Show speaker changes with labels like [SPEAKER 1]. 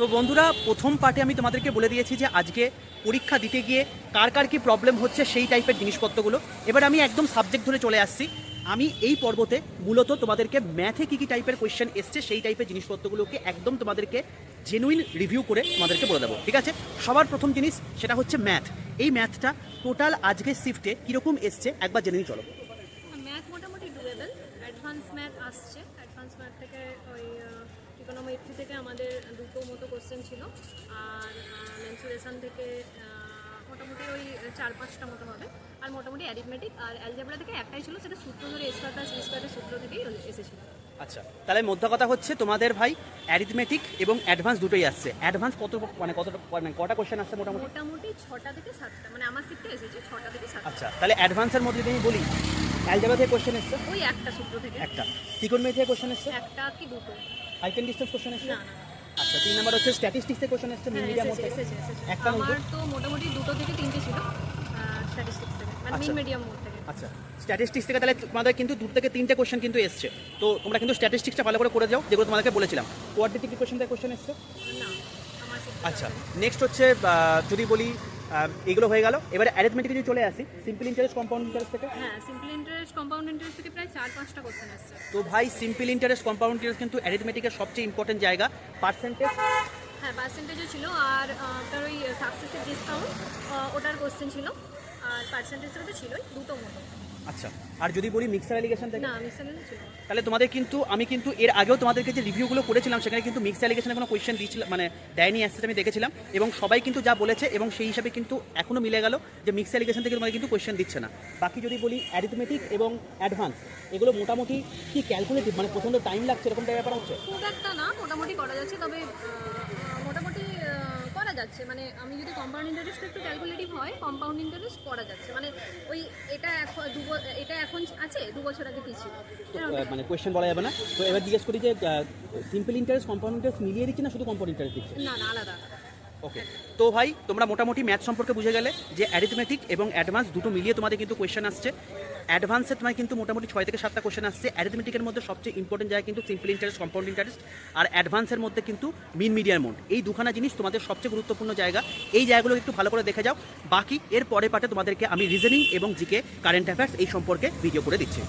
[SPEAKER 1] তো বন্ধুরা, প্রথম পার্টে আমি তোমাদেরকে বলে দিয়েছি যে আজকে পরীক্ষা দিতে গিয়ে কার কার কী প্রবলেম হচ্ছে সেই টাইপের জিনিসপত্রগুলো। এবার আমি একদম সাবজেক্ট ধরে চলে আসছি। আমি এই পর্বতে মূলত তোমাদেরকে ম্যাথে কী কী টাইপের কোয়েশ্চেন এসছে সেই টাইপের জিনিসপত্রগুলোকে একদম তোমাদেরকে জেনুইন রিভিউ করে তোমাদেরকে বলে দেবো, ঠিক আছে? সবার প্রথম জিনিস সেটা হচ্ছে ম্যাথ। এই ম্যাথটা টোটাল আজকের শিফটে কীরকম এসছে একবার জেনে নিয়ে চলো।
[SPEAKER 2] ম্যাথ মোটামুটি ডুয়েবল। অ্যাডভান্স ম্যাথ আসছে। অ্যাডভান্স ম্যাথ থেকে ওই ইকোনমিক্স থেকে আমাদের দুটো মতো কোশ্চেন ছিল, আর মেনসুরেশন থেকে মোটামুটি ওই 4-5টা মতো হবে, আর মোটামুটি অ্যারিথমেটিক আর অ্যালজেব্রা থেকে একটাই ছিল, সেটা সূত্র ধরে স্কোয়ার প্লাস স্কোয়ারের সূত্র থেকেই এসেছিল।
[SPEAKER 1] আচ্ছা, তাহলে মধ্য কথা হচ্ছে তোমাদের ভাই অ্যারিথমেটিক এবং অ্যাডভান্স দুটোই আসছে। অ্যাডভান্স কটা কোশ্চেন আসছে মোটামুটি?
[SPEAKER 2] মোটামুটি 6টা থেকে 7টা, মানে আমার শিফটে এসেছে 6টা থেকে 7টা।
[SPEAKER 1] আচ্ছা, তাহলে অ্যাডভান্সের মধ্যে যদি বলি, অ্যালজেব্রা থেকে কোশ্চেন এসছে
[SPEAKER 2] ওই একটা সূত্র থেকে
[SPEAKER 1] একটা, ত্রিকোণমিতি থেকে কোশ্চেন এসছে
[SPEAKER 2] একটা কি দুটো,
[SPEAKER 1] হাইট এন্ড ডিসটেন্স কোশ্চেন এসছে।
[SPEAKER 2] না না।
[SPEAKER 1] আচ্ছা, 3 নাম্বার হচ্ছে স্ট্যাটিস্টিক্স থেকে কোশ্চেন এসছে, মিন মিডিয়াম মোড থেকে একটা
[SPEAKER 2] আমার
[SPEAKER 1] নতুন।
[SPEAKER 2] তো মোটামুটি দুটো থেকে 3টে ছিল স্ট্যাটিস্টিক্স থেকে, মানে
[SPEAKER 1] আচ্ছা।
[SPEAKER 2] মিন মিডিয়াম মোড থেকে।
[SPEAKER 1] আচ্ছা, স্ট্যাটিস্টিক্স থেকে তাহলে তোমাদের কিন্তু 2 থেকে 3টে কোশ্চেন কিন্তু এসছে। তো তোমরা কিন্তু স্ট্যাটিস্টিক্সটা ভালো করে যাও, যেগুলো তোমাদেরকে বলেছিলাম। কোয়াড্রেটিক ইকুয়েশন থেকে কোশ্চেন এসছে।
[SPEAKER 2] না, আমার শিফটে
[SPEAKER 1] আচ্ছা, নেক্সট হচ্ছে যদি বলি এগুলো হয়ে গেল। এবারে অ্যারিথমেটিকে যদি চলে আসি, সিম্পল ইন্টারেস্ট, কম্পাউন্ড ইন্টারেস্ট থেকে।
[SPEAKER 2] হ্যাঁ, সিম্পল ইন্টারেস্ট কম্পাউন্ড ইন্টারেস্ট থেকে প্রায় 4-5টা কোশ্চেন আসছে।
[SPEAKER 1] তো ভাই সিম্পল ইন্টারেস্ট, কম্পাউন্ড ইন্টারেস্ট কিন্তু অ্যারিথমেটিকের সবচেয়ে ইম্পর্টেন্ট জায়গা। পার্সেন্টেজ,
[SPEAKER 2] হ্যাঁ, পার্সেন্টেজও ছিল, আর তার ওই সাকসেসিভ ডিসকাউন্ট ওটার কোশ্চেন ছিল, আর পার্সেন্টেজটা তো ছিলই দুটো মতো।
[SPEAKER 1] আচ্ছা, আর যদি বলি মিক্সার অ্যালিগেশন থেকে,
[SPEAKER 2] না, মিক্সারেল ছিল না।
[SPEAKER 1] তাহলে তোমাদের কিন্তু আমি কিন্তু এর আগেও তোমাদেরকে যে রিভিউগুলো করেছিলাম সেখানে কিন্তু মিক্স অ্যালিগেশনের কোনো কোয়েশ্চেন দিয়েছিলাম, মানে দেয়নি অ্যান্সার আমি দেখেছিলাম, এবং সবাই কিন্তু যা বলেছে এবং সেই হিসাবে কিন্তু এখনও মিলে গেল যে মিক্স অ্যালিগেশন থেকে তোমাদের কিন্তু কোয়েশ্চেন দিচ্ছে না। বাকি যদি বলি অ্যারিথমেটিক এবং অ্যাডভান্স, এগুলো মোটামুটি কি ক্যালকুলেটিভ, মানে প্রচণ্ড টাইম লাগছে এরকম ব্যাপার হচ্ছে?
[SPEAKER 2] খুব একটা না, মোটামুটি করা যাচ্ছে, তবে মোটামুটি করা যাচ্ছে। মানে আমি যদি কম্পাউন্ড ইন্টারেস্ট একটু ক্যালকুলেটিভ হয়, কম্পাউন্ড ইন্টারেস্ট করা যাচ্ছে, মানে ওই এটা এখন আছে 2 বছর আগে কি ছিল,
[SPEAKER 1] মানে কোয়েশ্চেন বলা যাবে না। তো এবার জিজ্ঞেস করি যে সিম্পল ইন্টারেস্ট, কম্পাউন্ড ইন্টারেস্ট মিলিয়ে দিচ্ছে না শুধু কম্পাউন্ড ইন্টারেস্ট দিচ্ছে?
[SPEAKER 2] না না, আলাদা।
[SPEAKER 1] ওকে, তো ভাই তোমরা মোটামুটি ম্যাথ সম্পর্কে বুঝে গেলে যে অ্যারিথমেটিক এবং অ্যাডভান্স দুটো মিলিয়ে তোমাদের কিন্তু কোয়েশ্চেন আসছে। অ্যাডভান্সে তোমার কিন্তু মোটামুটি 6 থেকে 7টা কোয়েশ্চেন আসছে। অ্যারিথমেটিকের মধ্যে সবচেয়ে ইম্পর্টেন্ট জায়গা কিন্তু সিম্পল ইন্টারেস্ট, কম্পাউন্ড ইন্টারেস্ট, আর অ্যাডভান্সের মধ্যে কিন্তু মিন মিডিয়াম মোড। এই দুখানা জিনিস তোমাদের সবচেয়ে গুরুত্বপূর্ণ জায়গা। এই জায়গাগুলো একটু ভালো করে দেখে যাও। বাকি এর পরে পার্টে তোমাদেরকে আমি রিজনিং এবং জিকে, কারেন্ট অ্যাফেয়ার্স এই সম্পর্কে ভিডিও করে দিচ্ছি।